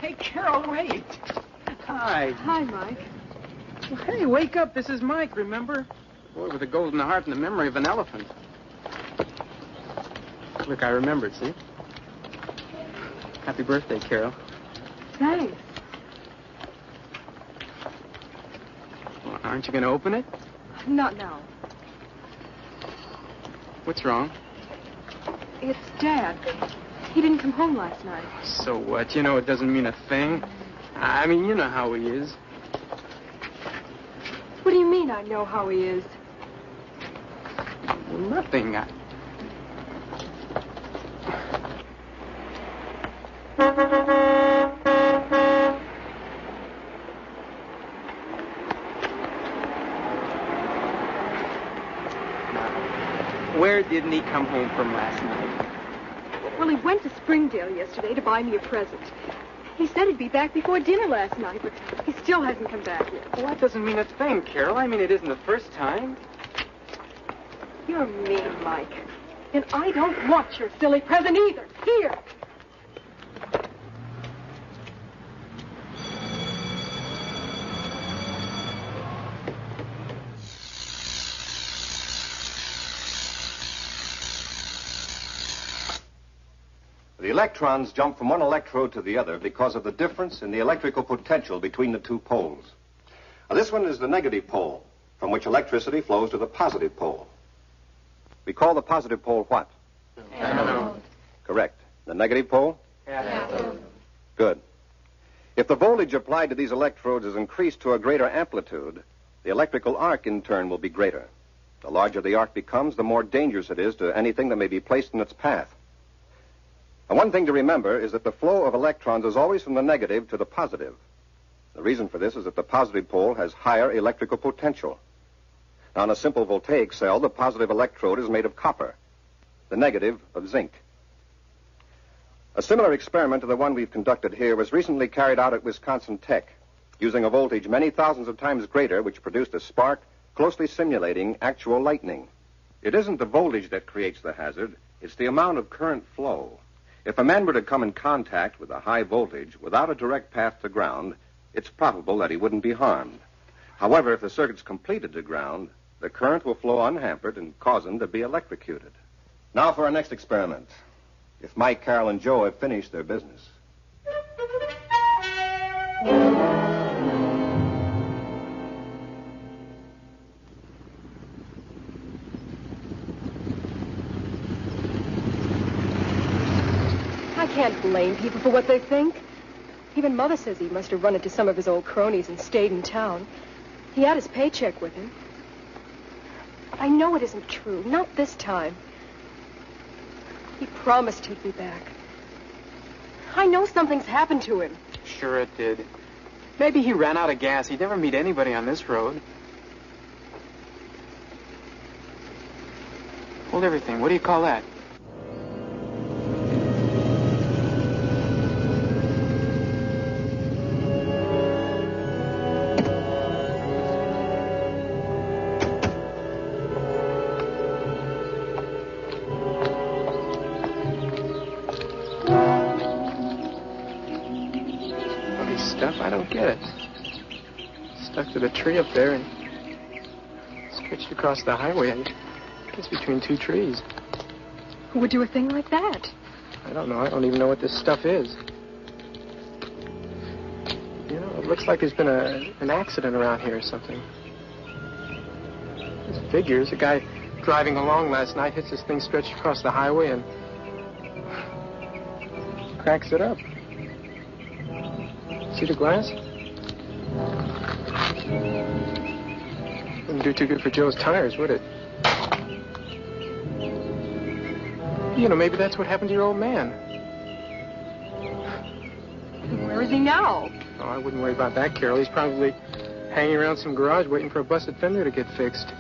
Hey, Carol, wait. Hi. Hi, Mike. Well, hey, wake up. This is Mike, remember? Boy, with a golden heart and the memory of an elephant. Look, I remembered, see? Happy birthday, Carol. Thanks. Well, aren't you going to open it? Not now. What's wrong? It's Dad. He didn't come home last night. So what? You know it doesn't mean a thing. I mean, you know how he is. What do you mean I know how he is? Well, nothing. Where didn't he come home from last night? Well, he went to Springdale yesterday to buy me a present. He said he'd be back before dinner last night, but he still hasn't come back yet. Well, that doesn't mean a thing, Carol. I mean, it isn't the first time. You're mean, Mike. And I don't want your silly present either. Here. The electrons jump from one electrode to the other because of the difference in the electrical potential between the two poles. Now, this one is the negative pole, from which electricity flows to the positive pole. We call the positive pole what? Anode. Correct. The negative pole? Cathode. Good. If the voltage applied to these electrodes is increased to a greater amplitude, the electrical arc in turn will be greater. The larger the arc becomes, the more dangerous it is to anything that may be placed in its path. And one thing to remember is that the flow of electrons is always from the negative to the positive. The reason for this is that the positive pole has higher electrical potential. Now, in a simple voltaic cell, the positive electrode is made of copper, the negative of zinc. A similar experiment to the one we've conducted here was recently carried out at Wisconsin Tech, using a voltage many thousands of times greater, which produced a spark closely simulating actual lightning. It isn't the voltage that creates the hazard, it's the amount of current flow. If a man were to come in contact with a high voltage without a direct path to ground, it's probable that he wouldn't be harmed. However, if the circuit's completed to ground, the current will flow unhampered and cause him to be electrocuted. Now for our next experiment. If Mike, Carol, and Joe have finished their business. I can't blame people for what they think. Even Mother says he must have run into some of his old cronies and stayed in town. He had his paycheck with him. But I know it isn't true. Not this time. He promised he'd be back. I know something's happened to him. Sure it did. Maybe he ran out of gas. He'd never meet anybody on this road. Hold everything. What do you call that? I don't get it. Stuck to the tree up there and stretched across the highway. I guess between two trees. Who would do a thing like that? I don't know. I don't even know what this stuff is. You know, it looks like there's been an accident around here or something. This figures. A guy driving along last night hits this thing stretched across the highway and cracks it up. See the glass? Wouldn't do too good for Joe's tires, would it? You know, maybe that's what happened to your old man. Where is he now? Oh, I wouldn't worry about that, Carol. He's probably hanging around some garage waiting for a busted fender to get fixed.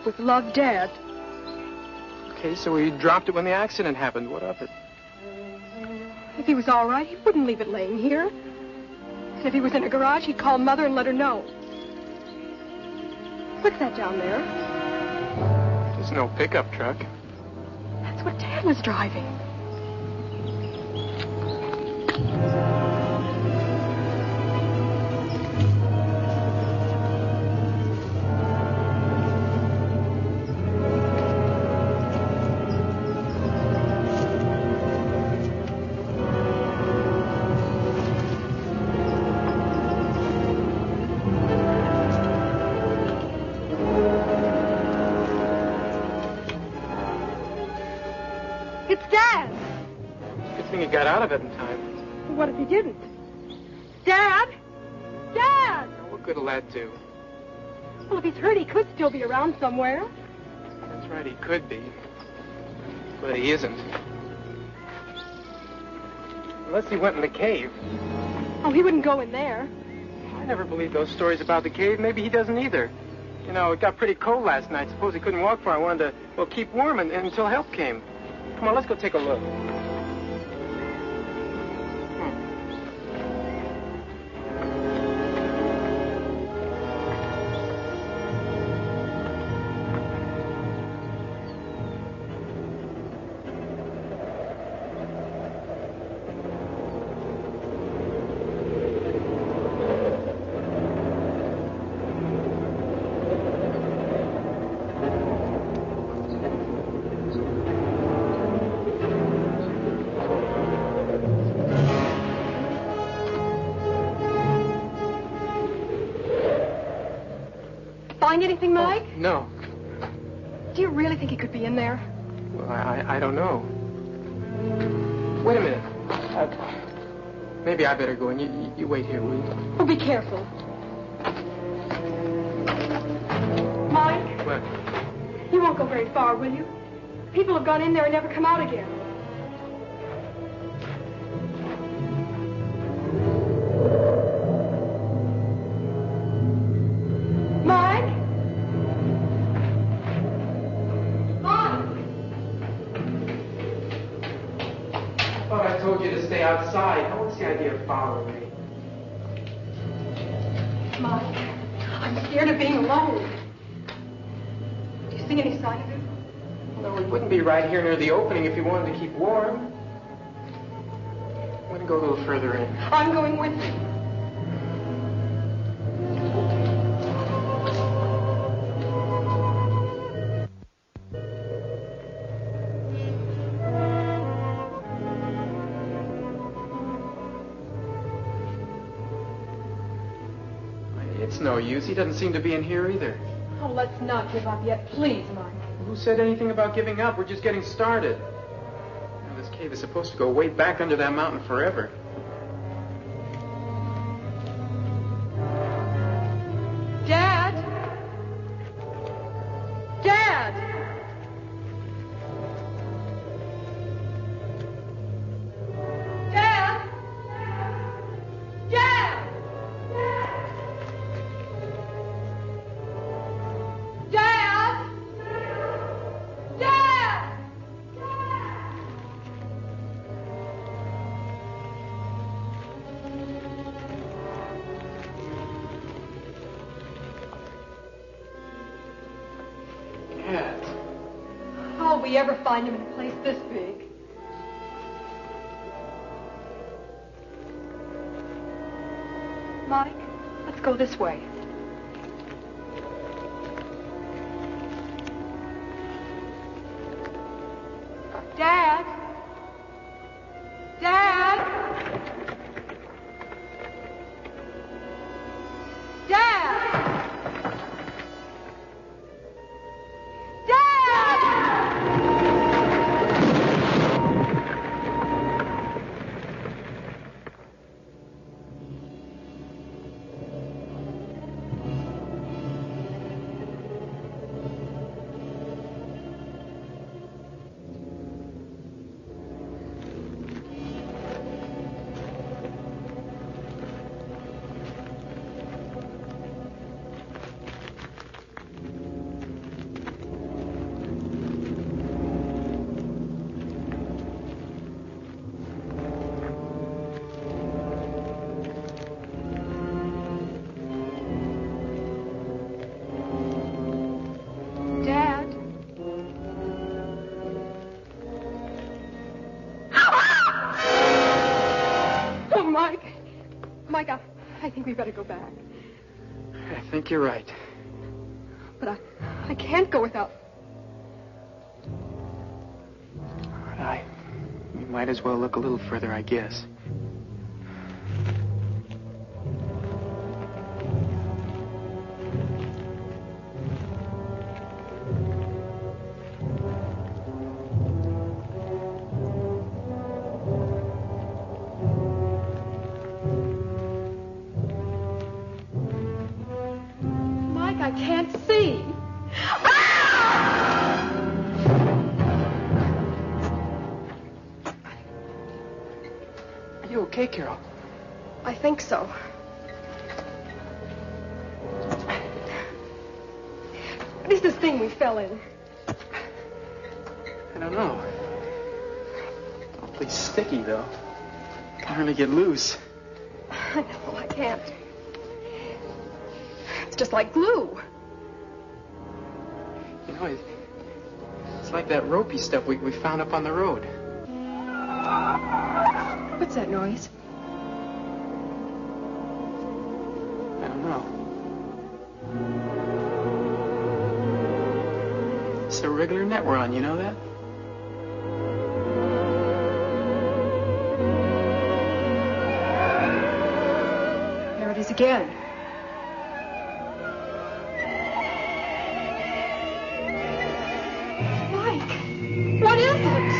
With love, Dad. Okay, so he dropped it when the accident happened. What of it? If he was all right, he wouldn't leave it laying here. And if he was in a garage, he'd call Mother and let her know. What's that down there? There's no pickup truck. That's what Dad was driving. It's Dad. Good thing he got out of it in time. What if he didn't? Dad! Dad! What good will that do? Well, if he's hurt, he could still be around somewhere. That's right, he could be. But he isn't. Unless he went in the cave. Oh, he wouldn't go in there. I never believed those stories about the cave. Maybe he doesn't either. You know, it got pretty cold last night. Suppose he couldn't walk far. I wanted to, well, keep warm until help came. Come on, let's go take a look. Find anything, Mike? No. Do you really think he could be in there? Well, I don't know. Wait a minute. Maybe I better go in. You wait here, will you? Oh, be careful. Mike? What? You won't go very far, will you? People have gone in there and never come out again. Mike? Mike? I thought I told you to stay outside. Now, what's the idea of following me? Mike, I'm scared of being alone. Do you see any sign of him? No, he wouldn't be right here near the opening if he wanted to keep warm. I'm going to go a little further in. I'm going with you. It's no use. He doesn't seem to be in here either. Oh, let's not give up yet, please, Mike. Who said anything about giving up? We're just getting started. You know, this cave is supposed to go way back under that mountain forever. Dad? Dad! Dad! Dad! Dad! Dad! Cat. How'll we ever find him in a place this big? Mike, let's go this way. Dad? Dad? Dad! Dad! Mike, I think we better go back. I think you're right. But I can't go without... We might as well look a little further, I guess. Mike, I can't see. Are you okay, Carol? I think so. What is this thing we fell in? I don't know. Awfully sticky, though. Can hardly get loose. No, I can't. It's just like glue. You know, it's like that ropey stuff we found up on the road. What's that noise? I don't know. It's a regular net we're on, you know that? There it is again. Mike, what is it?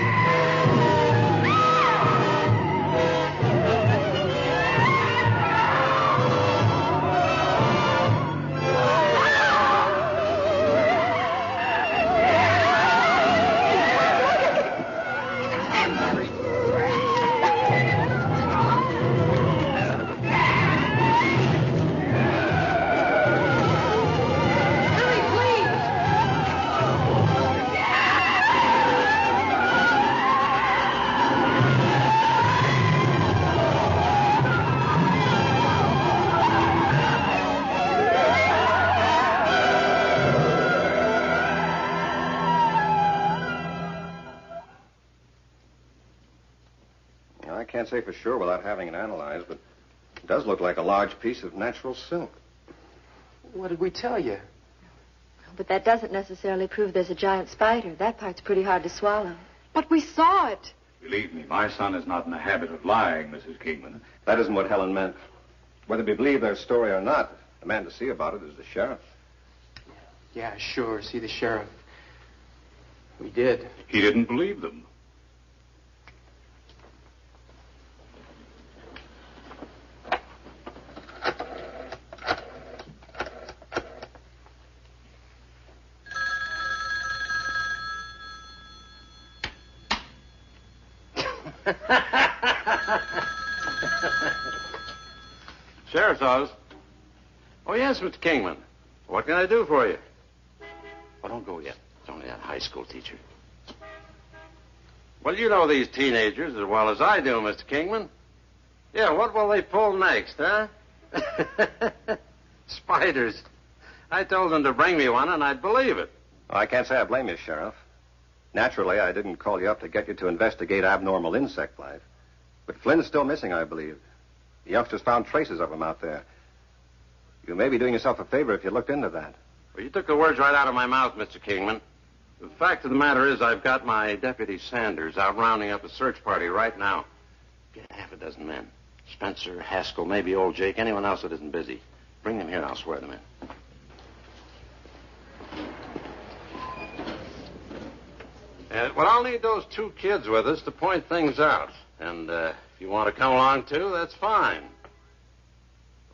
I can't say for sure without having it analyzed, but it does look like a large piece of natural silk. What did we tell you? But that doesn't necessarily prove there's a giant spider. That part's pretty hard to swallow. But we saw it. Believe me, my son is not in the habit of lying, Mrs. Kingman. That isn't what Helen meant. Whether we believe their story or not, the man to see about it is the sheriff. Yeah, sure. See the sheriff. We did. He didn't believe them. Sheriff's office. Oh, yes, Mr. Kingman. What can I do for you? Oh, don't go yet. It's only that high school teacher. Well, you know these teenagers as well as I do, Mr. Kingman. Yeah, what will they pull next, huh? Spiders. I told them to bring me one, and I'd believe it. Well, I can't say I blame you, Sheriff. Naturally, I didn't call you up to get you to investigate abnormal insect life. But Flynn's still missing, I believe. The youngsters found traces of him out there. You may be doing yourself a favor if you looked into that. Well, you took the words right out of my mouth, Mr. Kingman. The fact of the matter is I've got my Deputy Sanders out rounding up a search party right now. Get half a dozen men. Spencer, Haskell, maybe old Jake, anyone else that isn't busy. Bring them here and I'll swear them in. Well, I'll need those two kids with us to point things out. And if you want to come along, too, that's fine.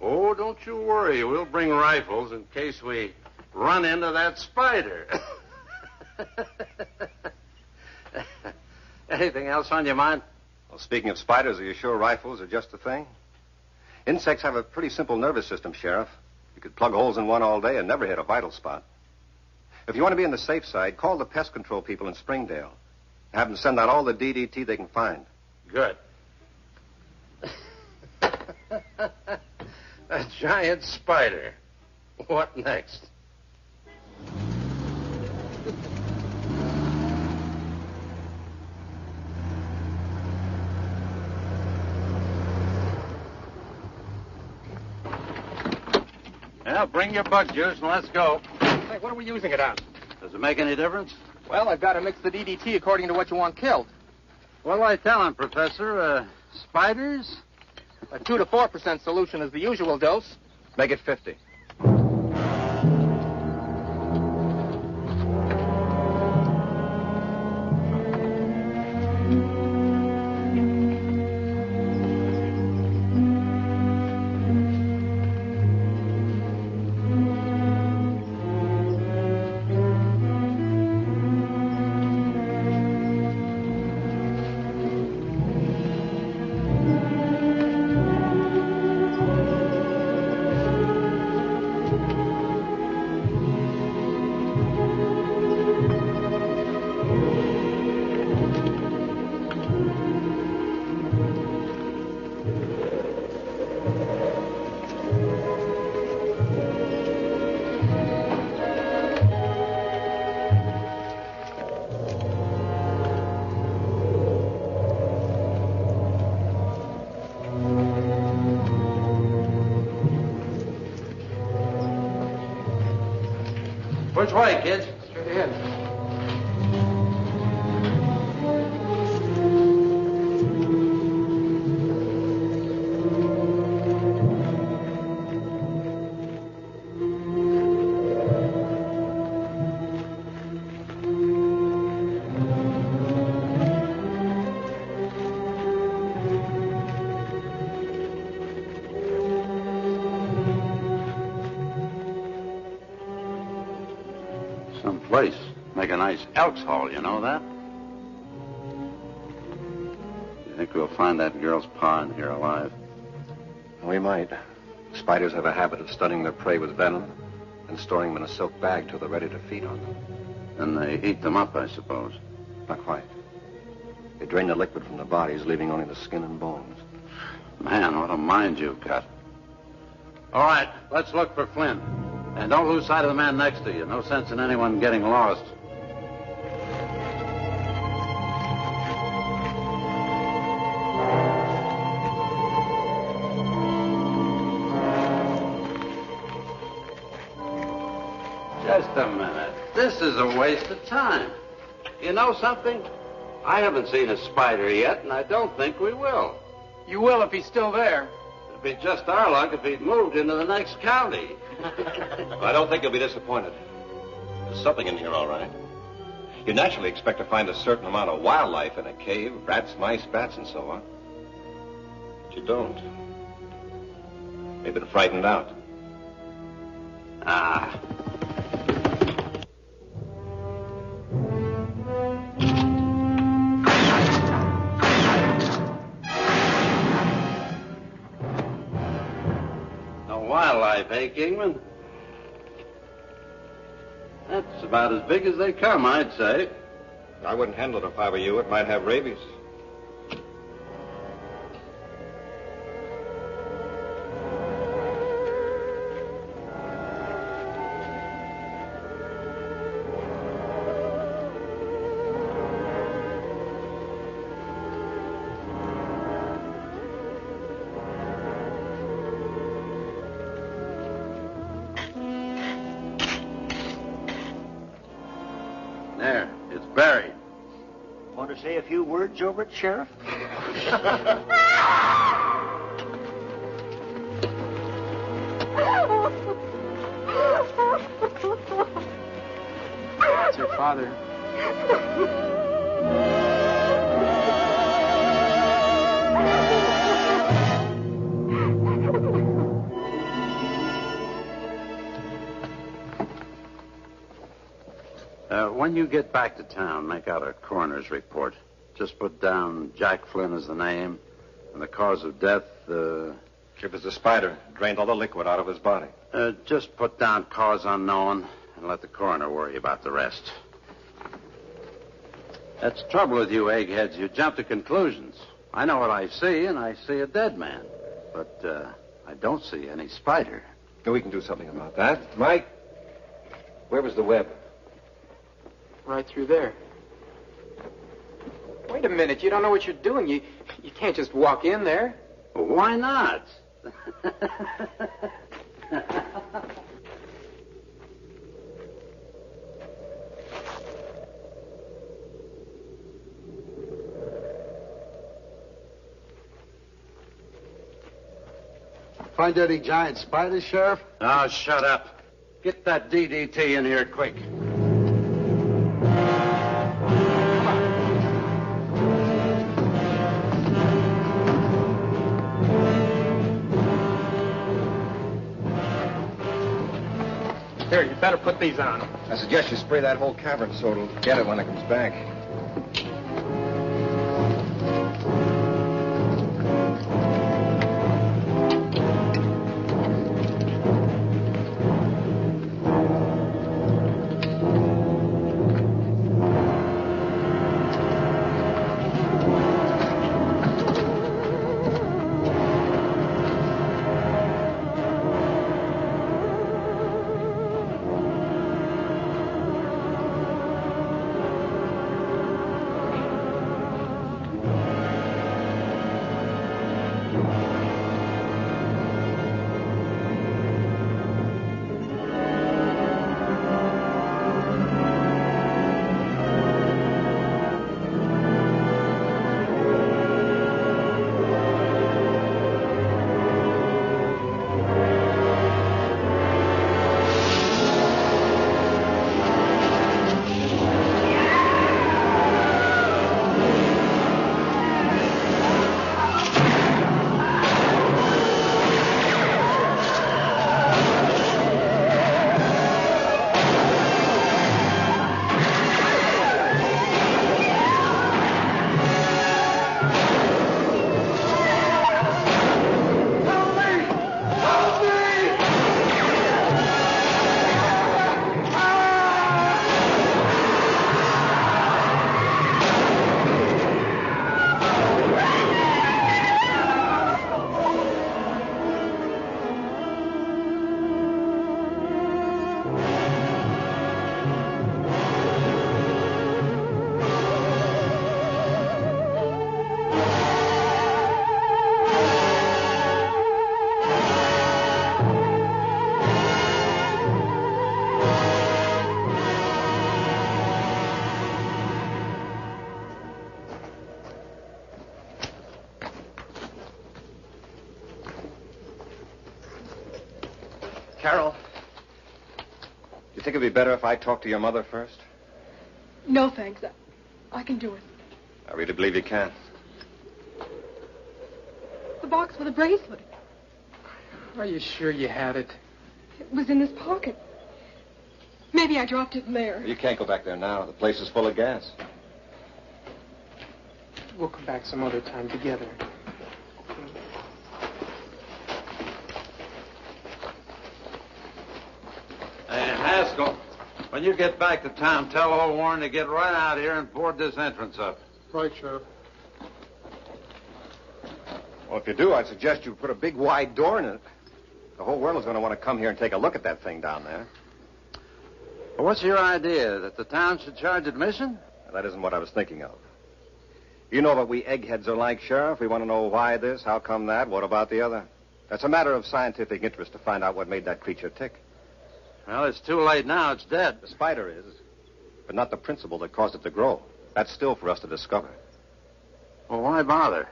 Oh, don't you worry. We'll bring rifles in case we run into that spider. Anything else on your mind? Well, speaking of spiders, are you sure rifles are just the thing? Insects have a pretty simple nervous system, Sheriff. You could plug holes in one all day and never hit a vital spot. If you want to be on the safe side, call the pest control people in Springdale. Have them send out all the DDT they can find. Good. A giant spider. What next? Well, bring your bug juice and let's go. Hey, what are we using it on? Does it make any difference? Well, I've got to mix the DDT according to what you want killed. What'll I tell him, Professor? Spiders? A 2 to 4% solution is the usual dose. Make it 50. Which way, kids? Straight ahead. Some place. Make a nice elk's haul, you know that? You think we'll find that girl's pa in here alive? We might. Spiders have a habit of stunning their prey with venom and storing them in a silk bag till they're ready to feed on them. And they eat them up, I suppose. Not quite. They drain the liquid from their bodies, leaving only the skin and bones. Man, what a mind you've got. All right, let's look for Flynn. And don't lose sight of the man next to you. No sense in anyone getting lost. Just a minute. This is a waste of time. You know something? I haven't seen a spider yet, and I don't think we will. You will if he's still there. It'd be just our luck if he'd moved into the next county. I don't think you'll be disappointed. There's something in here, all right. You naturally expect to find a certain amount of wildlife in a cave, rats, mice, bats, and so on. But you don't. They've been frightened out. Ah. No wildlife, eh, Kingman? That's about as big as they come, I'd say. I wouldn't handle it if I were you. It might have rabies. There, it's buried. Want to say a few words over it, Sheriff? It's your father. When you get back to town, make out a coroner's report. Just put down Jack Flynn as the name, and the cause of death, It was the spider. Drained all the liquid out of his body. just put down cause unknown, and let the coroner worry about the rest. That's the trouble with you eggheads. You jump to conclusions. I know what I see, and I see a dead man. But I don't see any spider. We can do something about that. Mike, where was the web? Right through there. Wait a minute. You don't know what you're doing. You can't just walk in there. Why not? Find any giant spiders, Sheriff? Oh, shut up. Get that DDT in here quick. Here, you better put these on. I suggest you spray that whole cavern so it'll get it when it comes back. Carol, do you think it'd be better if I talked to your mother first? No, thanks. I can do it. I really believe you can. The box with the bracelet. Are you sure you had it? It was in this pocket. Maybe I dropped it in there. You can't go back there now. The place is full of gas. We'll come back some other time together. Hey, Haskell, when you get back to town, tell old Warren to get right out here and board this entrance up. Right, Sheriff. Well, if you do, I'd suggest you put a big wide door in it. The whole world is going to want to come here and take a look at that thing down there. Well, what's your idea? That the town should charge admission? That isn't what I was thinking of. You know what we eggheads are like, Sheriff. We want to know why this, how come that, what about the other. That's a matter of scientific interest to find out what made that creature tick. Well, it's too late now. It's dead. The spider is, but not the principle that caused it to grow. That's still for us to discover. Well, why bother?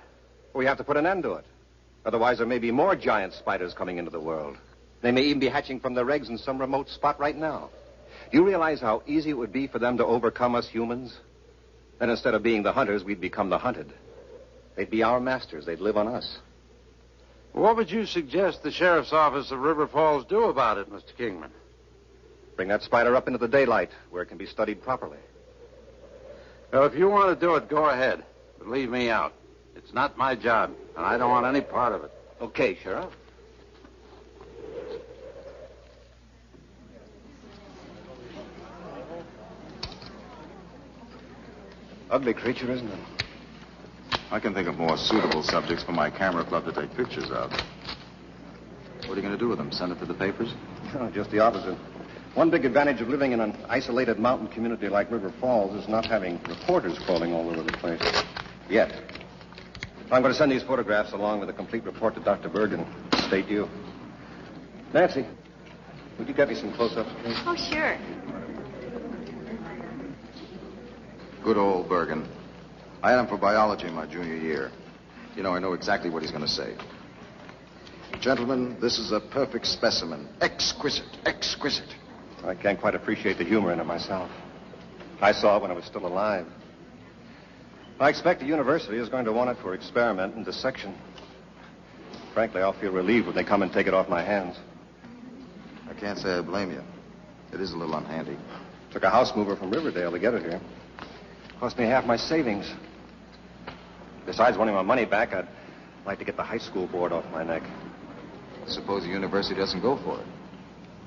We have to put an end to it. Otherwise, there may be more giant spiders coming into the world. They may even be hatching from their eggs in some remote spot right now. Do you realize how easy it would be for them to overcome us humans? Then instead of being the hunters, we'd become the hunted. They'd be our masters. They'd live on us. What would you suggest the sheriff's office of River Falls do about it, Mr. Kingman? Bring that spider up into the daylight where it can be studied properly. Well, if you want to do it, go ahead. But leave me out. It's not my job, and I don't want any part of it. Okay, Sheriff. Ugly creature, isn't it? I can think of more suitable subjects for my camera club to take pictures of. What are you going to do with them? Send it to the papers? No, just the opposite. One big advantage of living in an isolated mountain community like River Falls is not having reporters crawling all over the place. Yet. I'm going to send these photographs along with a complete report to Dr. Bergen. State you. Nancy, would you get me some close-ups, please? Oh, sure. Good old Bergen. I had him for biology in my junior year. You know, I know exactly what he's going to say. Gentlemen, this is a perfect specimen. Exquisite, exquisite. I can't quite appreciate the humor in it myself. I saw it when I was still alive. I expect the university is going to want it for experiment and dissection. Frankly, I'll feel relieved when they come and take it off my hands. I can't say I blame you. It is a little unhandy. Took a house mover from Riverdale to get it here. Cost me half my savings. Besides wanting my money back, I'd like to get the high school board off my neck. Suppose the university doesn't go for it.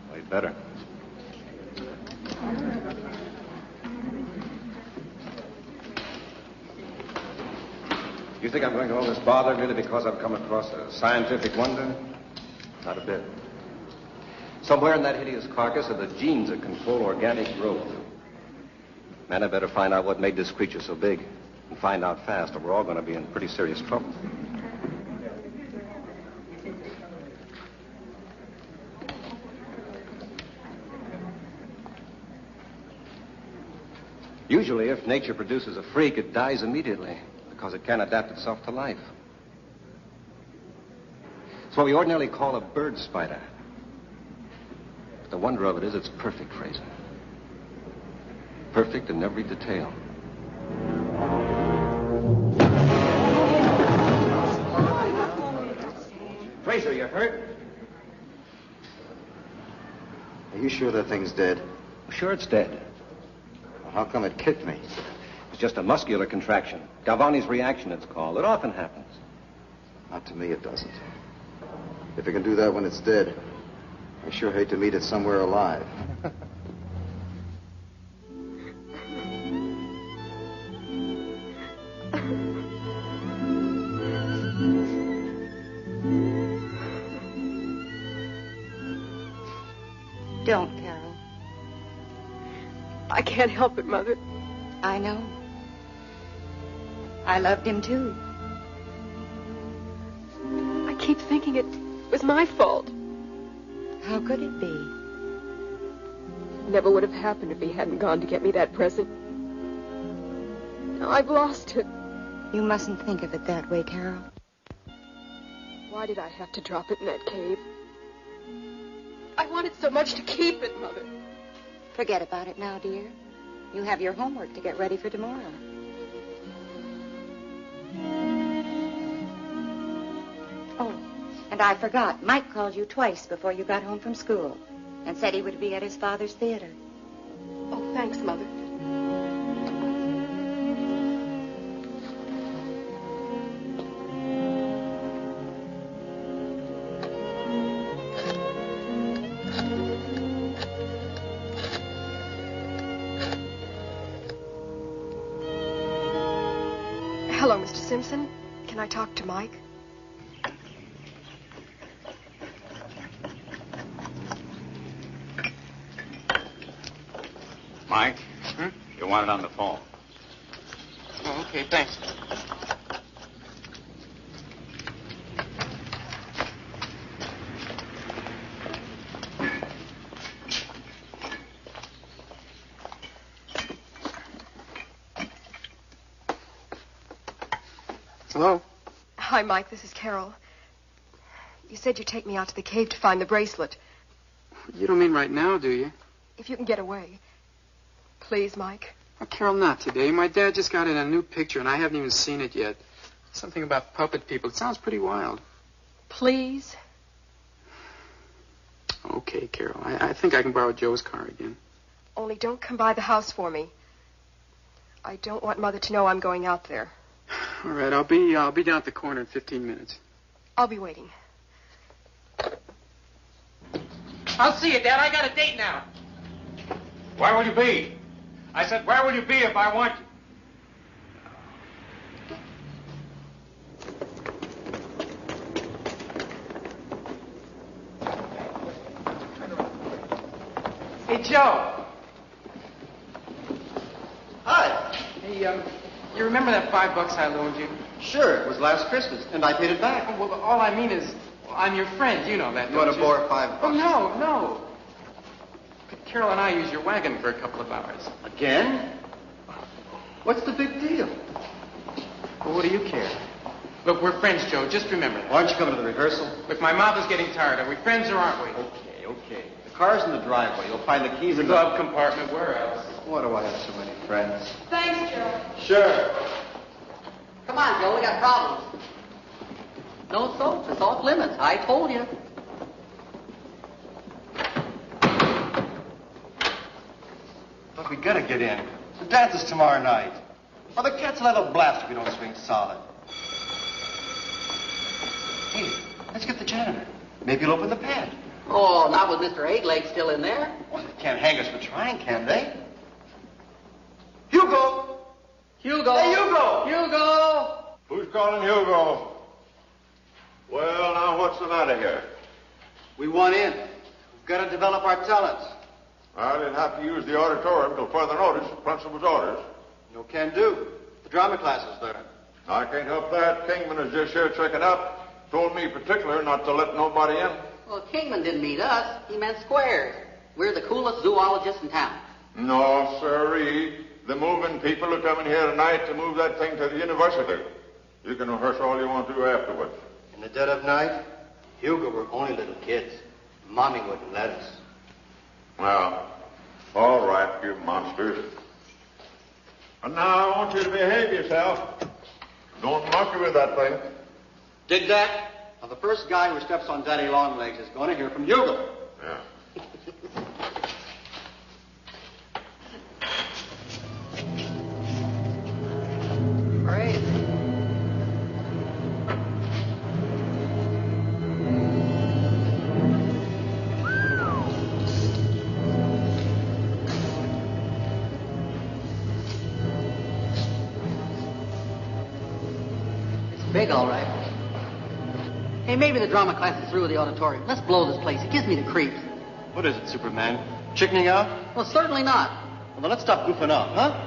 Well, you'd better. You think I'm going to all this bother merely because I've come across a scientific wonder? Not a bit. Somewhere in that hideous carcass are the genes that control organic growth. Man, I better find out what made this creature so big. And find out fast, or we're all going to be in pretty serious trouble. Usually, if nature produces a freak, it dies immediately because it can't adapt itself to life. It's what we ordinarily call a bird spider. But the wonder of it is it's perfect, Fraser. Perfect in every detail. Fraser, you hurt? Are you sure that thing's dead? Sure it's dead. Well, how come it kicked me? It's just a muscular contraction. Galvani's reaction, it's called. It often happens. Not to me, it doesn't. If it can do that when it's dead, I sure hate to meet it somewhere alive. Don't, Carol. I can't help it, Mother. I know. I loved him, too. I keep thinking it was my fault. How could it be? Never would have happened if he hadn't gone to get me that present. Now I've lost it. You mustn't think of it that way, Carol. Why did I have to drop it in that cave? I wanted so much to keep it, Mother. Forget about it now, dear. You have your homework to get ready for tomorrow. Oh, and I forgot. Mike called you twice before you got home from school and said he would be at his father's theater. Oh, thanks, Mother. Hello, Mr. Simpson. Can I talk to Mike? Mike? You want it on the phone. Oh, okay, thanks. Hello? Hi, Mike. This is Carol. You said you'd take me out to the cave to find the bracelet. You don't mean right now, do you? If you can get away. Please, Mike. Oh, Carol, not today. My dad just got in a new picture, and I haven't even seen it yet. Something about puppet people. It sounds pretty wild. Please? Okay, Carol. I think I can borrow Joe's car again. Only don't come by the house for me. I don't want Mother to know I'm going out there. All right, I'll be down at the corner in 15 minutes. I'll be waiting. I'll see you, Dad. I got a date now. Where will you be? I said, where will you be if I want you? Hey, Joe. Hi. Hey, you remember that $5 I loaned you? Sure, it was last Christmas, and I paid it back. Well, all I mean is, Well, I'm your friend. You know that, You want don't to borrow $5? Oh, no. Could Carol and I use your wagon for a couple of hours? Again? What's the big deal? Well, what do you care? Look, we're friends, Joe. Just remember that. Why aren't you coming to the rehearsal? Look, my mouth is getting tired. Are we friends or aren't we? Okay. The car's in the driveway. You'll find the keys in the glove compartment. Where else? Why do I have so many friends? Thanks, Joe. Sure. Come on, Joe, we got problems. No soap, it's off limits. I told you. Look, we gotta get in. The dance is tomorrow night. Or the cats will have a blast if we don't swing solid. Hey, let's get the janitor. Maybe he'll open the pad. Oh, not with Mr. Eight-Leg still in there. Well, they can't hang us for trying, can they? Hugo! Hugo! Hey, Hugo! Hugo! Who's calling Hugo? Well, now, what's the matter here? We want in. We've got to develop our talents. I didn't have to use the auditorium till further notice. Principal's orders. No can do. The drama class is there. I can't help that. Kingman is just here checking up. Told me particular not to let nobody in. Well, Kingman didn't mean us. He meant Squares. We're the coolest zoologists in town. No, sirree. The moving people are coming here tonight to move that thing to the university. You can rehearse all you want to afterwards. In the dead of night, Hugo, we're only little kids. Mommy wouldn't let us. Well, all right, you monsters. And now I want you to behave yourself. Don't monkey with that thing. Dig that? Now, the first guy who steps on Daddy Longlegs is going to hear from Hugo. Yeah. Great. Big, all right. Hey, maybe the drama class is through with the auditorium. Let's blow this place. It gives me the creeps. What is it, Superman? Chickening out? Well, certainly not. Well, then let's stop goofing off, huh?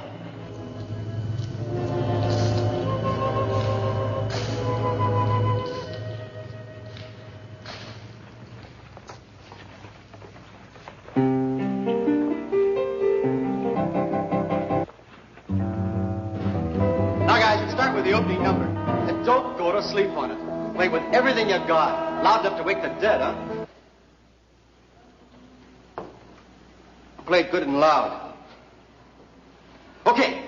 Now, guys, let's start with the opening number. And don't go to sleep on it. Play with everything you got. Loud enough to wake the dead, huh? Play it good and loud. Okay.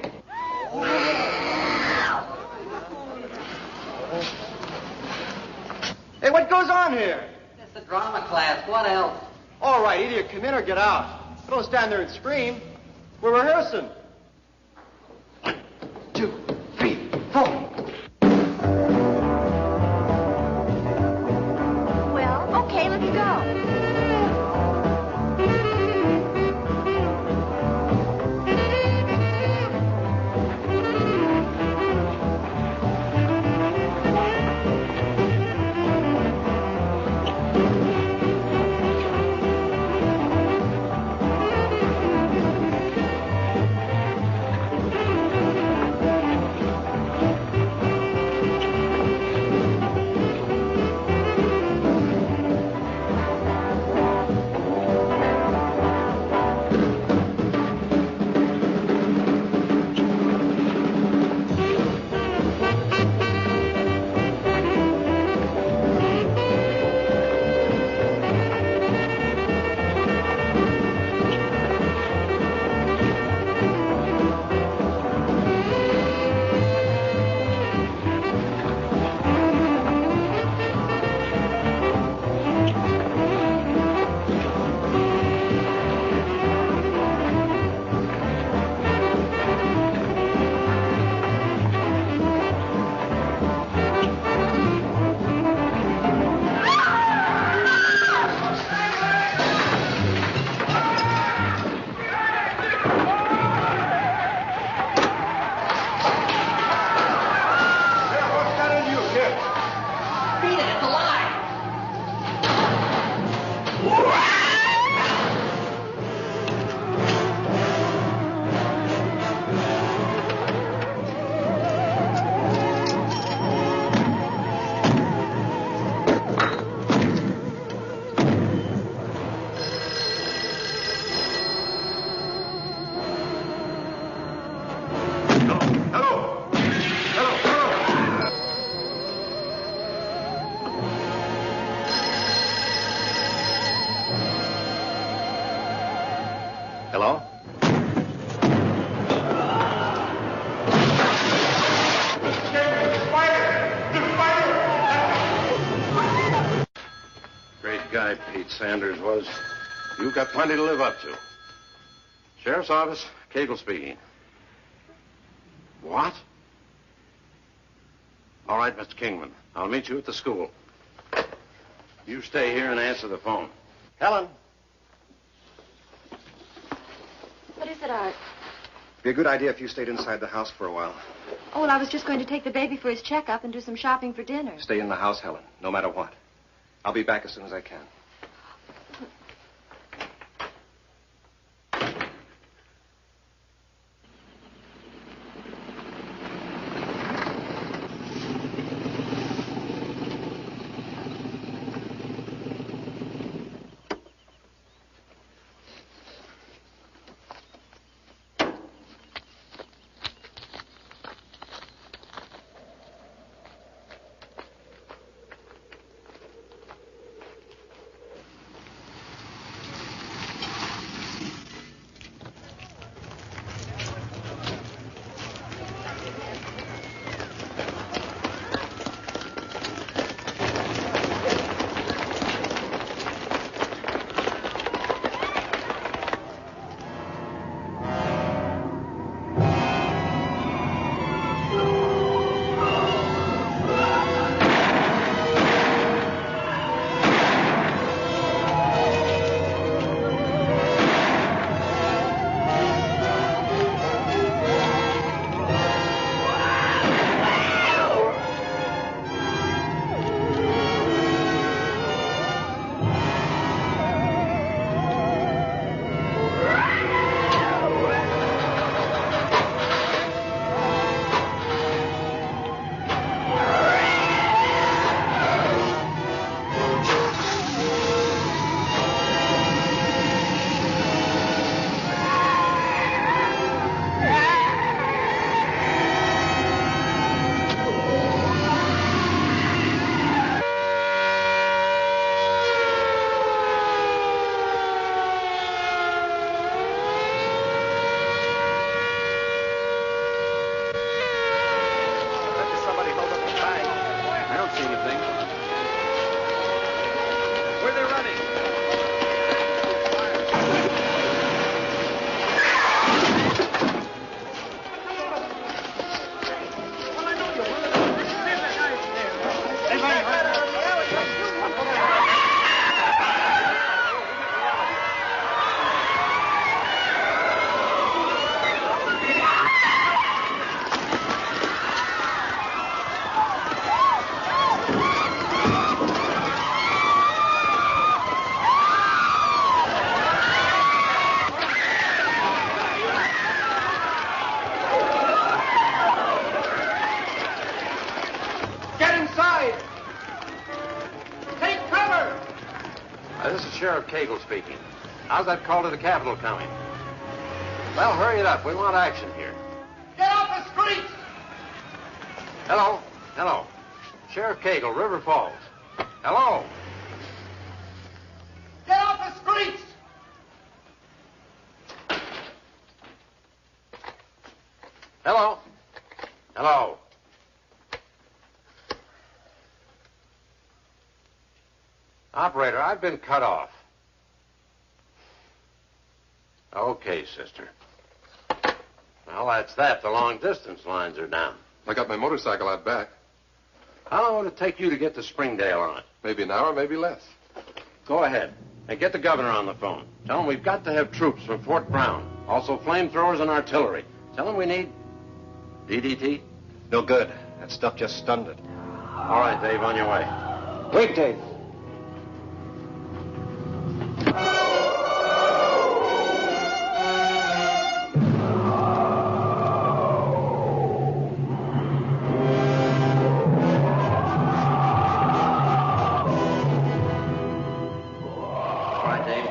Hey, what goes on here? It's the drama class. What else? All right, either you come in or get out. Don't stand there and scream. We're rehearsing. 1, 2, 3, 4. Well, okay, let's go. guy Pete Sanders was. You've got plenty to live up to. Sheriff's Office, Cagle speaking. What? All right, Mr. Kingman. I'll meet you at the school. You stay here and answer the phone. Helen. What is it, Art? Be a good idea if you stayed inside the house for a while. Oh, well, I was just going to take the baby for his checkup and do some shopping for dinner. Stay in the house, Helen, no matter what. I'll be back as soon as I can. Sheriff Cagle speaking. How's that call to the Capitol coming? Well, hurry it up. We want action here. Get off the street! Hello? Hello. Sheriff Cagle, River Falls. Hello? Get off the streets! Hello? Hello? Operator, I've been cut off. Okay, sister. Well, that's that. The long-distance lines are down. I got my motorcycle out back. How long would it take you to get to Springdale on it? Maybe an hour, maybe less. Go ahead. And get the governor on the phone. Tell him we've got to have troops from Fort Brown. Also flamethrowers and artillery. Tell him we need... DDT? No good. That stuff just stunned it. All right, Dave, on your way. Wait, Dave.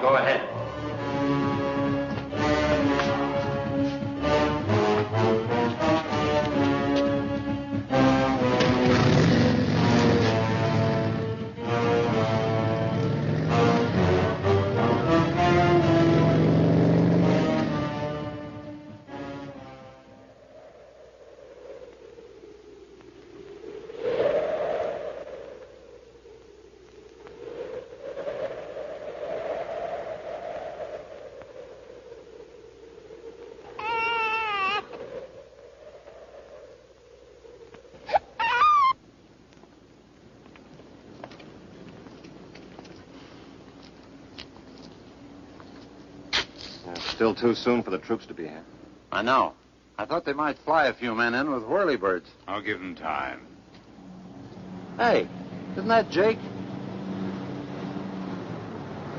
Go ahead. Still too soon for the troops to be here. I know. I thought they might fly a few men in with whirlybirds. I'll give them time. Hey, isn't that Jake?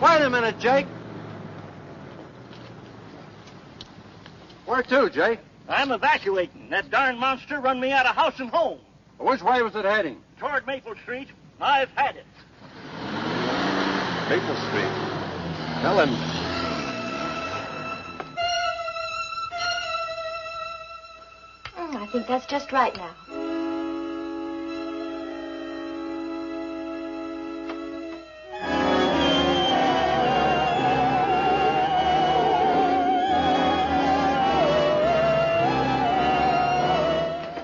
Wait a minute, Jake. Where to, Jake? I'm evacuating. That darn monster run me out of house and home. Which way was it heading? Toward Maple Street. I've had it. Maple Street. Helen. I think that's just right now.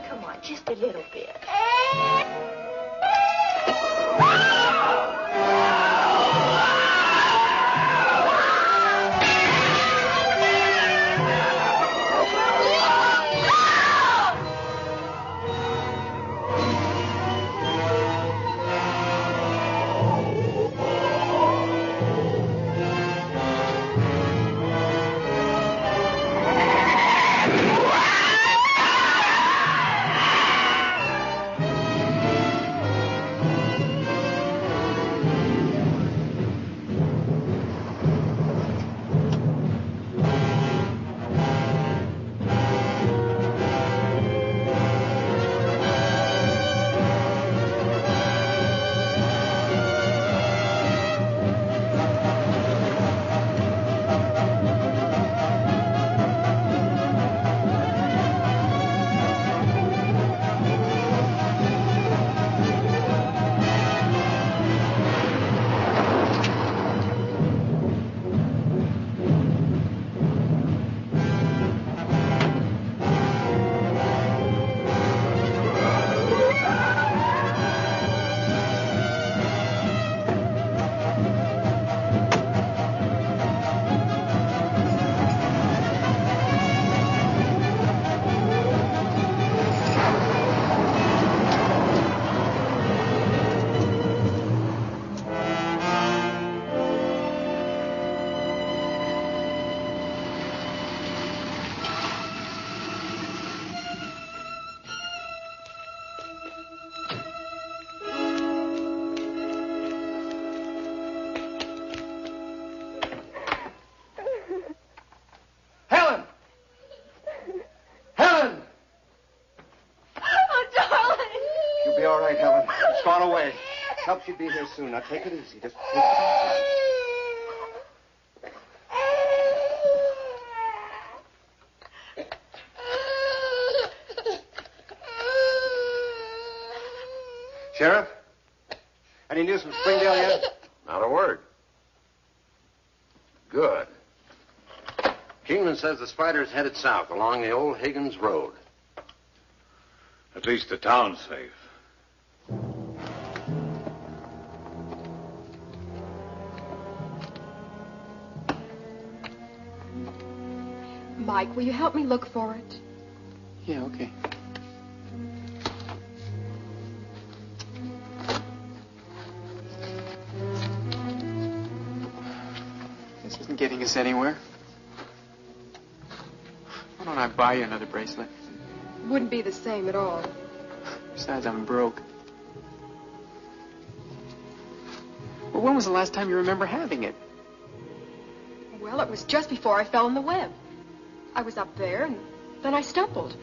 Come on, just a little bit. Help you be here soon. Now take it easy. Just take it easy. Sheriff? Any news from Springdale yet? Not a word. Good. Kingman says the spider's headed south along the old Higgins Road. At least the town's safe. Mike, will you help me look for it? Yeah, okay. This isn't getting us anywhere. Why don't I buy you another bracelet? Wouldn't be the same at all. Besides, I'm broke. Well, when was the last time you remember having it? Well, it was just before I fell in the web. I was up there, and then I stumbled.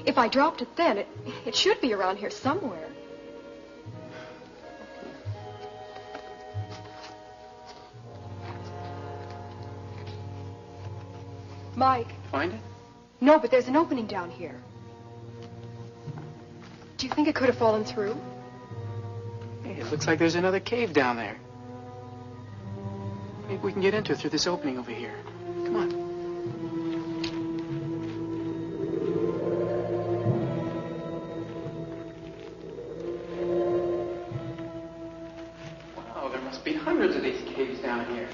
If I dropped it then, it should be around here somewhere. Mike. Find it? No, but there's an opening down here. Do you think it could have fallen through? Hey, it looks like there's another cave down there. Maybe we can get into it through this opening over here. Come on. Wow, there must be hundreds of these caves down here.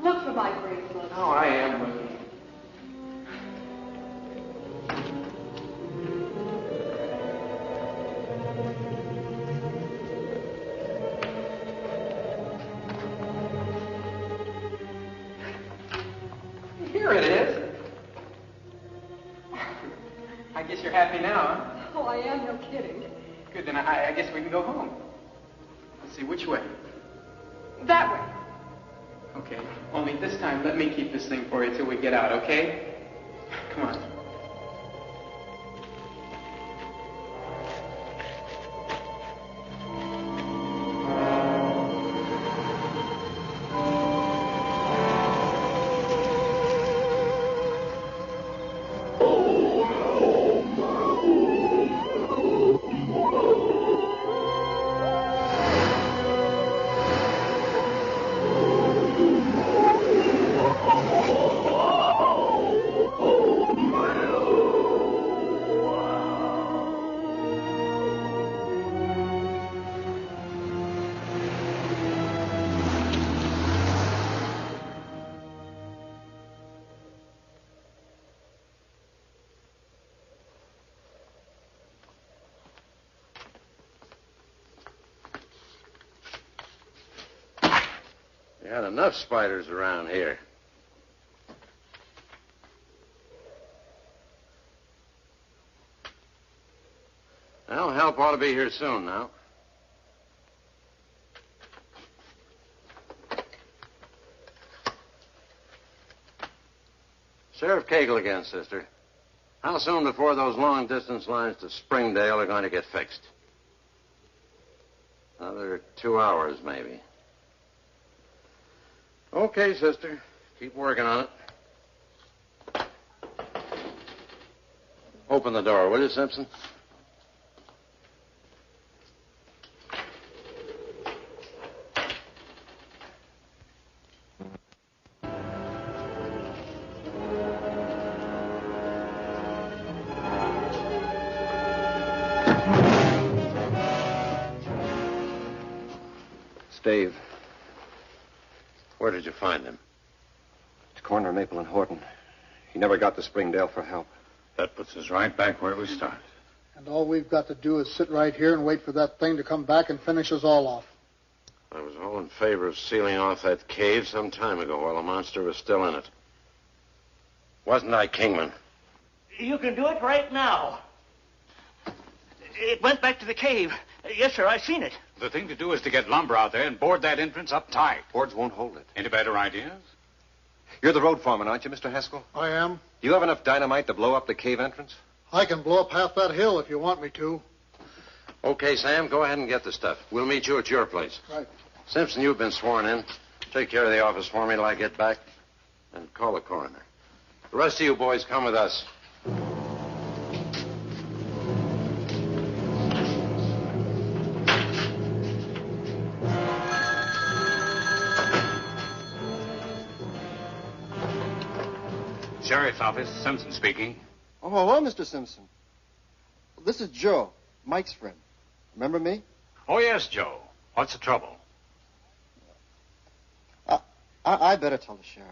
Look for my bracelet. Oh, I am looking. Sure it is. I guess you're happy now, huh? Oh, I am, no kidding. Good, then I guess we can go home. Let's see, which way? That way. Okay, only this time let me keep this thing for you till we get out, okay? Come on. You had enough spiders around here. Well, help ought to be here soon now. Sheriff Cagle again, sister. How soon before those long-distance lines to Springdale are going to get fixed? Another 2 hours, maybe. Okay, sister. Keep working on it. Open the door, will you, Simpson? Dave. Where did you find him? It's corner of Maple and Horton. He never got to Springdale for help. That puts us right back where we started. And all we've got to do is sit right here and wait for that thing to come back and finish us all off. I was all in favor of sealing off that cave some time ago while the monster was still in it. Wasn't I, Kingman? You can do it right now. It went back to the cave. Yes, sir, I've seen it. The thing to do is to get lumber out there and board that entrance up tight. Boards won't hold it. Any better ideas? You're the road foreman, aren't you, Mr. Haskell? I am. Do you have enough dynamite to blow up the cave entrance? I can blow up half that hill if you want me to. Okay, Sam, go ahead and get the stuff. We'll meet you at your place. Right. Simpson, you've been sworn in. Take care of the office for me till I get back. And call the coroner. The rest of you boys come with us. Sheriff's office, Simpson speaking. Oh, hello, Mr. Simpson. This is Joe, Mike's friend. Remember me? Oh, yes, Joe. What's the trouble? I better tell the sheriff.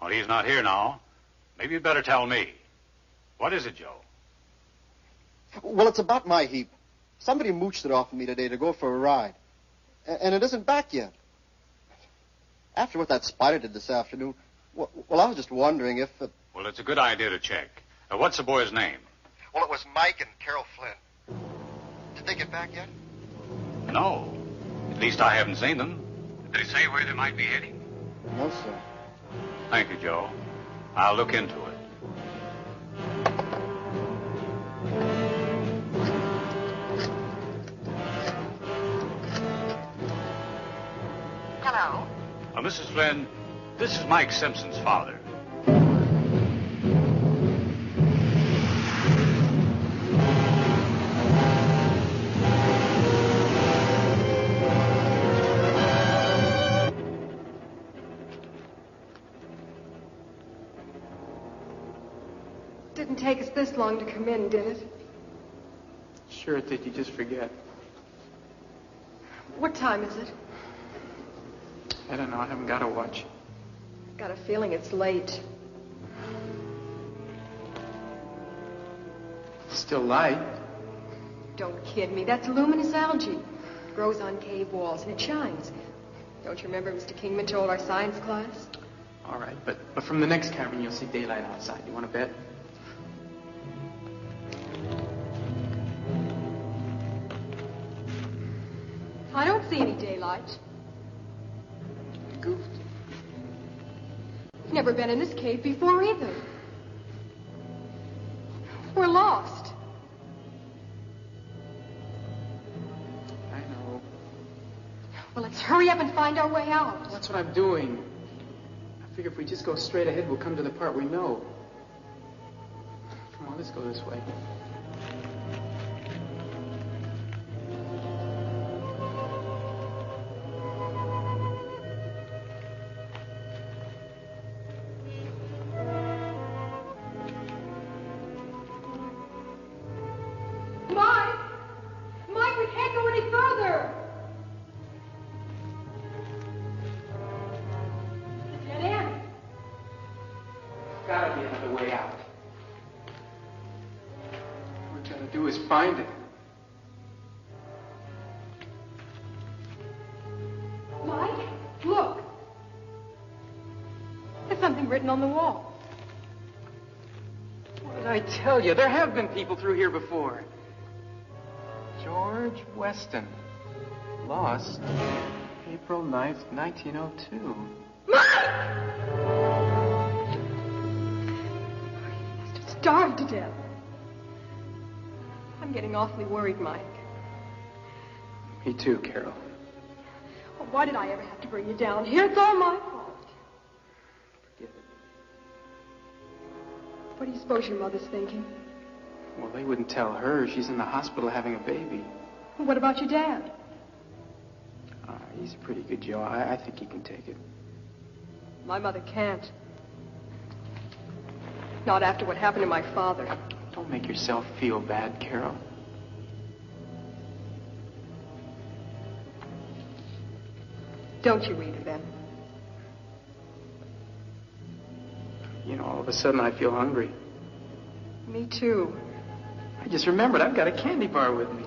Well, he's not here now. Maybe you'd better tell me. What is it, Joe? Well, it's about my heap. Somebody mooched it off of me today to go for a ride. And it isn't back yet. After what that spider did this afternoon, well, I was just wondering if... Well, it's a good idea to check. What's the boy's name? Well, it was Mike and Carol Flynn. Did they get back yet? No. At least I haven't seen them. Did they say where they might be heading? No, sir. Thank you, Joe. I'll look into it. Hello? Mrs. Flynn, this is Mike Simpson's father. Didn't take us this long to come in, did it? Sure it did. You just forget. What time is it? I don't know. I haven't got a watch. Got a feeling it's late. Still light. Don't kid me. That's luminous algae. It grows on cave walls and it shines. Don't you remember Mr. Kingman told our science class? All right, but from the next cavern, you'll see daylight outside. You want to bet? I don't see any daylight. Goofed. I've never been in this cave before either. We're lost. I know. Well, let's hurry up and find our way out. That's what I'm doing. I figure if we just go straight ahead, we'll come to the part we know. Come on, let's go this way. Mike, we can't go any further. Dead end. Gotta be another way out. What we gotta do is find it. Mike, look. There's something written on the wall. What did I tell you? There have been people through here before. George Weston. Lost April 9th, 1902. Mike! He must have starved to death. I'm getting awfully worried, Mike. Me too, Carol. Oh, why did I ever have to bring you down here? It's all my fault. Forgive it. What do you suppose your mother's thinking? Well, they wouldn't tell her. She's in the hospital having a baby. Well, what about your dad? He's a pretty good Joe. I think he can take it. My mother can't. Not after what happened to my father. Don't make yourself feel bad, Carol. Don't you either, then? You know, all of a sudden I feel hungry. Me too. I just remembered I've got a candy bar with me.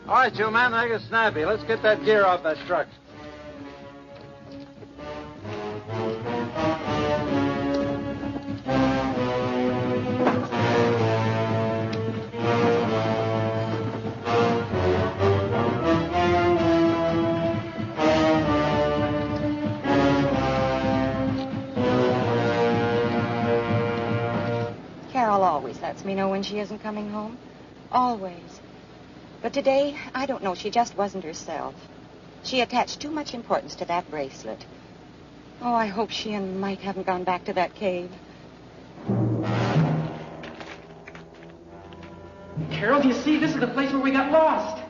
All right, you man, make it snappy. Let's get that gear off that truck. Carol always lets me know when she isn't coming home. Always. But today, I don't know, she just wasn't herself. She attached too much importance to that bracelet. Oh, I hope she and Mike haven't gone back to that cave. Carol, do you see? This is the place where we got lost.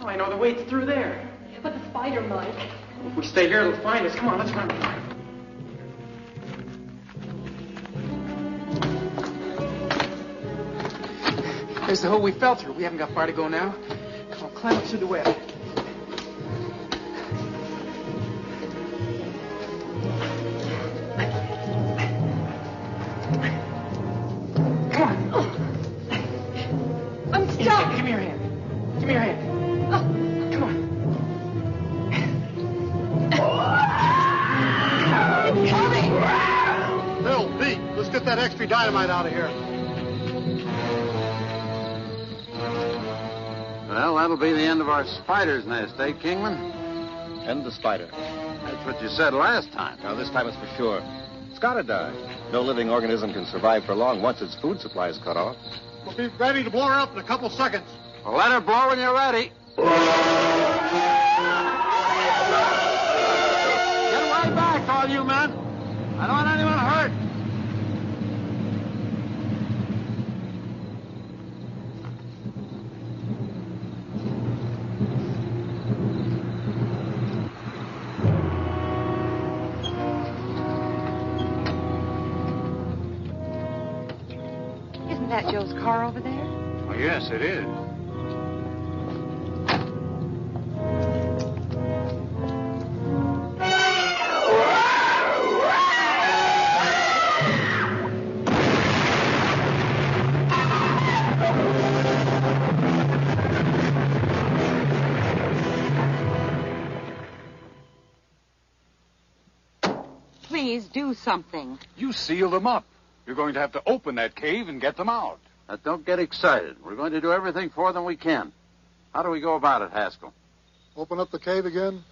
Oh, I know the way. It's through there. But the spider, Mike. If we stay here, it'll find us. Come on, let's run. There's the hole we fell through. We haven't got far to go now. Come on, climb up through the web. Come on. I'm stuck. Give me your hand. Give me your hand. Come on. Bill, Pete, let's get that extra dynamite out of here. Well, that'll be the end of our spider's nest, eh, Kingman? End the spider. That's what you said last time. Now, this time it's for sure. It's gotta die. No living organism can survive for long once its food supply is cut off. We'll be ready to blow her up in a couple seconds. Well, let her blow when you're ready. Get away back, all you men. I don't want anyone hurt. that Joe's car over there? Oh, yes, it is. Please do something. You sealed them up. You're going to have to open that cave and get them out. Now, don't get excited. We're going to do everything for them we can. How do we go about it, Haskell? Open up the cave again?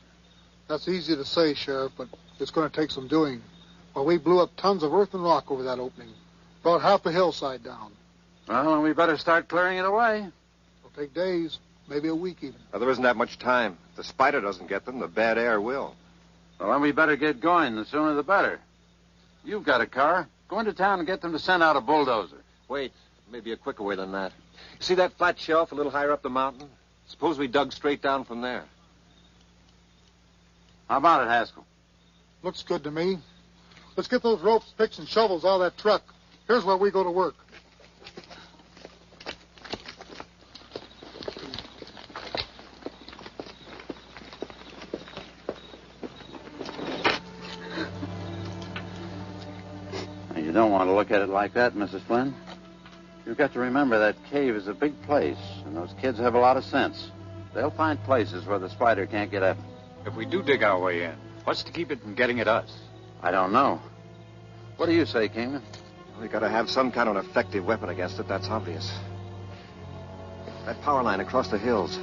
That's easy to say, Sheriff, but it's going to take some doing. Well, we blew up tons of earth and rock over that opening. Brought half the hillside down. Well, then we better start clearing it away. It'll take days, maybe a week even. Now, there isn't that much time. If the spider doesn't get them, the bad air will. Well, then we better get going. The sooner the better. You've got a car. Go into town and get them to send out a bulldozer. Wait, maybe a quicker way than that. See that flat shelf a little higher up the mountain? Suppose we dug straight down from there. How about it, Haskell? Looks good to me. Let's get those ropes, picks, and shovels out of that truck. Here's where we go to work. You don't want to look at it like that, Mrs. Flynn. You've got to remember that cave is a big place, and those kids have a lot of sense. They'll find places where the spider can't get at them. If we do dig our way in, what's to keep it from getting at us? I don't know. What do you say, Kingman? We got to have some kind of an effective weapon against it, that's obvious. That power line across the hills.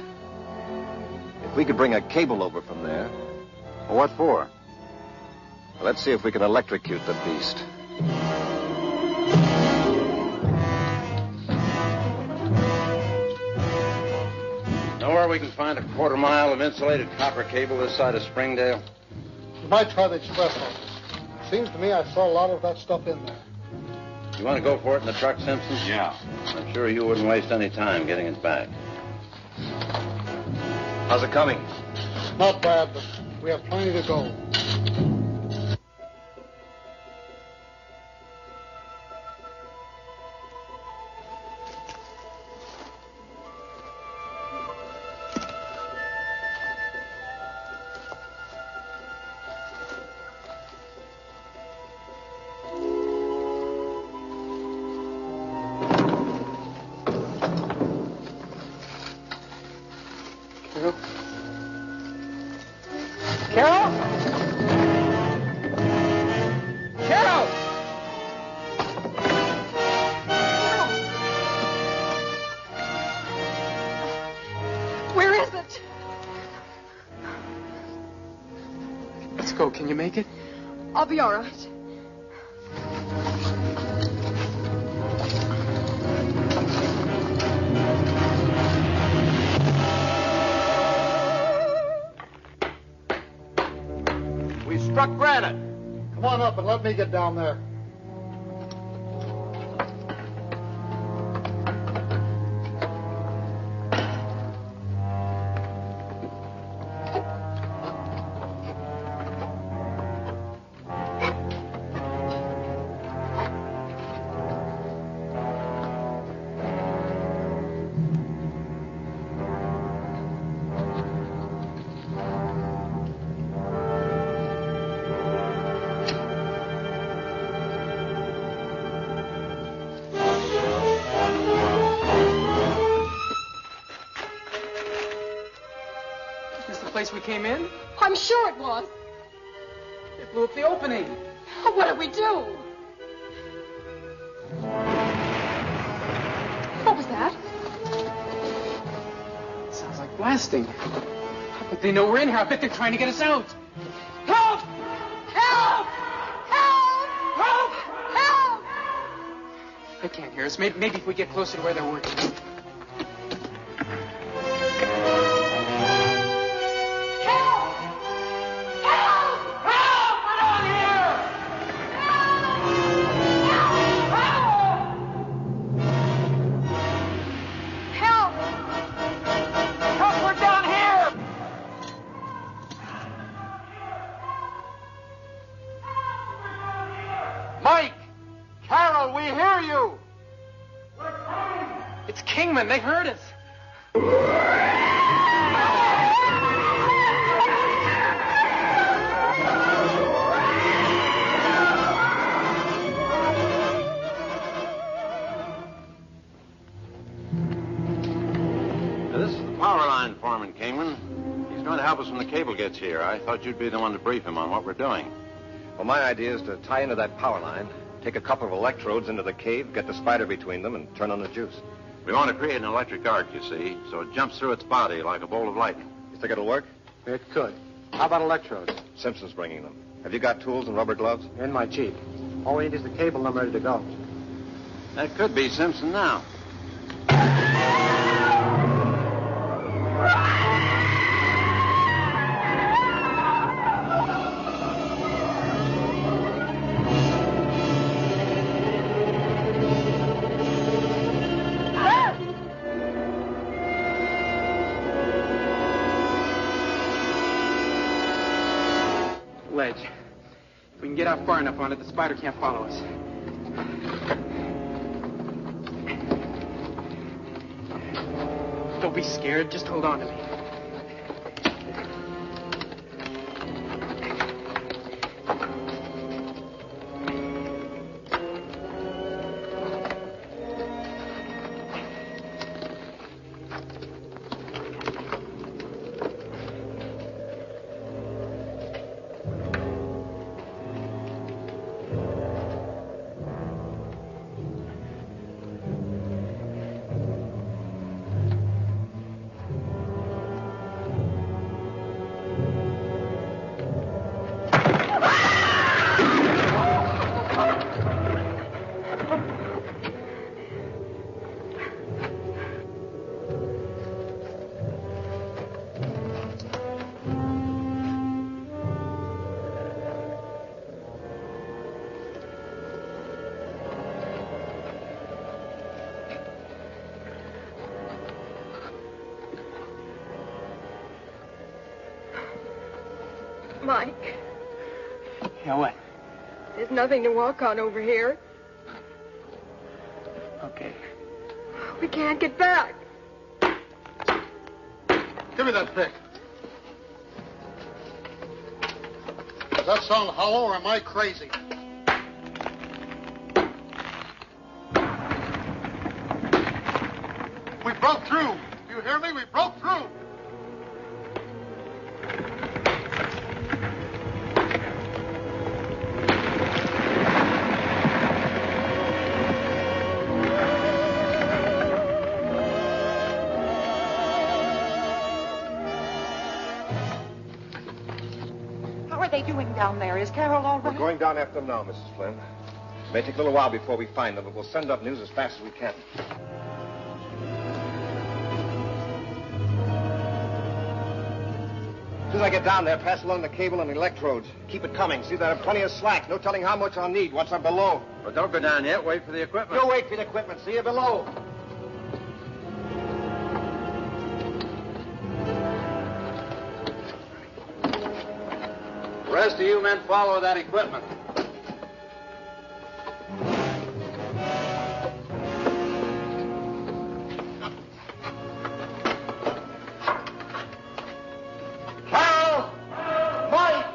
If we could bring a cable over from there. Well, what for? Well, let's see if we can electrocute the beast. Know where we can find a quarter-mile of insulated copper cable this side of Springdale? You might try the express office. Seems to me I saw a lot of that stuff in there. You want to go for it in the truck, Simpson? Yeah. I'm sure you wouldn't waste any time getting it back. How's it coming? Not bad, but we have plenty to go. Can you make it? I'll be all right. We struck granite. Come on up and let me get down there. Place we came in? I'm sure it was. It blew up the opening. What did we do? What was that? It sounds like blasting. But they know we're in here. I bet they're trying to get us out. Help! Help! Help! Help! Help! They can't hear us. Maybe if we get closer to where they're working. Mike! Carol, we hear you! We're It's Kingman. They heard us. This is the power line, Foreman Kingman. He's going to help us when the cable gets here. I thought you'd be the one to brief him on what we're doing. Well, my idea is to tie into that power line, take a couple of electrodes into the cave, get the spider between them, and turn on the juice. We want to create an electric arc, you see, so it jumps through its body like a bolt of lightning. You think it'll work? It could. How about electrodes? Simpson's bringing them. Have you got tools and rubber gloves? In my Jeep. All we need is the cable, and I'm ready to go. That could be Simpson now. Ledge. If we can get out far enough on it, the spider can't follow us. Don't be scared. Just hold on to me. Mike, Yeah, what? there's nothing to walk on over here. Okay. We can't get back. Give me that pick. Does that sound hollow, or am I crazy? We broke through. You hear me? We broke through. How are they doing down there? Is Carol all We're right? going down after them now, Mrs. Flynn. It may take a little while before we find them, but we'll send up news as fast as we can. As soon as I get down there, pass along the cable and the electrodes. Keep it coming. See that I have plenty of slack. No telling how much I'll need once I'm below. But don't go down yet. Wait for the equipment. You wait for the equipment. See you below. The rest of you men follow that equipment. Carol! Mike!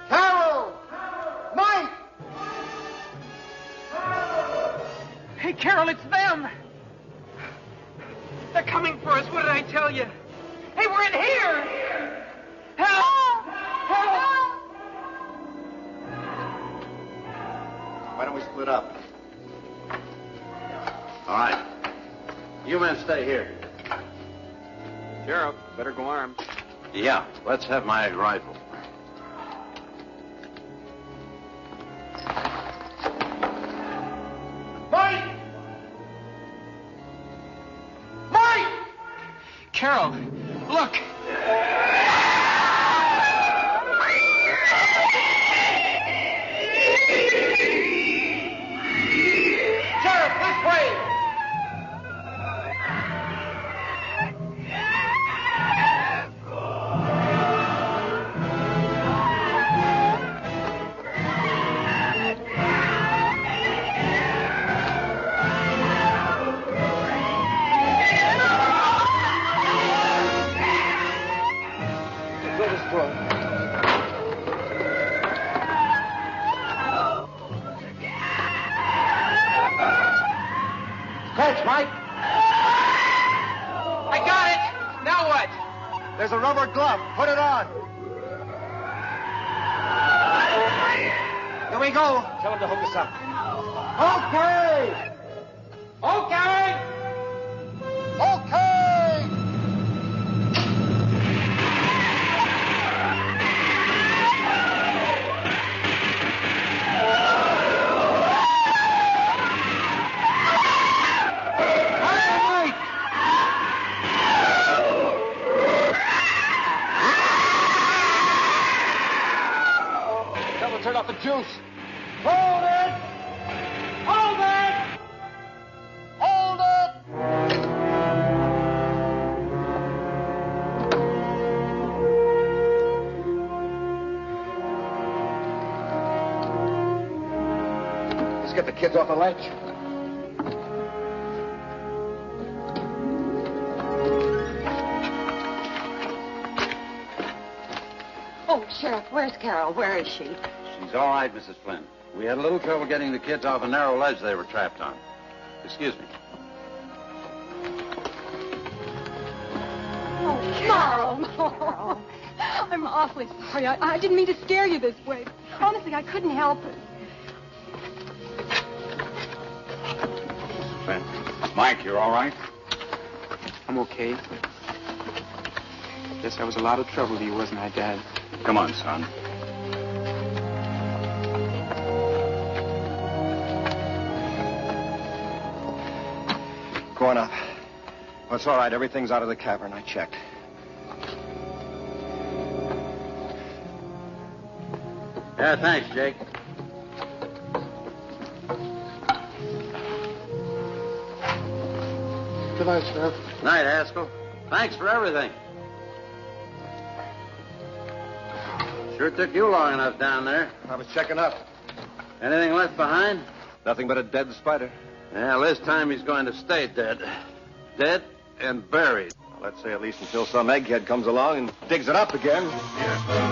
Carol! Mike! Hey, Carol, it's them. They're coming for us. What did I tell you? Hey, we're in here. Help! Help! Why don't we split up? All right. You men stay here. Sheriff, better go armed. Yeah, let's have my rifle. Mike! Mike! Carol, look. Sheriff, this way! slit his throat. Catch, Mike. I got it. Now what? There's a rubber glove. Put it on. Here we go. Tell him to hook us up. Okay. Okay. Okay. Turn off the juice. Hold it! Hold it! Hold it! Let's get the kids off the ledge. Oh, Sheriff, where's Carol? Where is she? She's all right, Mrs. Flynn. We had a little trouble getting the kids off a narrow ledge they were trapped on. Excuse me. Oh, Carol. I'm awfully sorry. I didn't mean to scare you this way. Honestly, I couldn't help it. Mrs. Flynn. Mike, you're all right? I'm okay. Guess I was a lot of trouble to you, wasn't I, Dad? Come on, son. Go on up. Well, it's all right. Everything's out of the cavern. I checked. Yeah, thanks, Jake. Good night, Sheriff. Night, Haskell. Thanks for everything. Sure took you long enough down there. I was checking up. Anything left behind? Nothing but a dead spider. Well, this time he's going to stay dead. Dead and buried. Well, let's say at least until some egghead comes along and digs it up again. Yeah.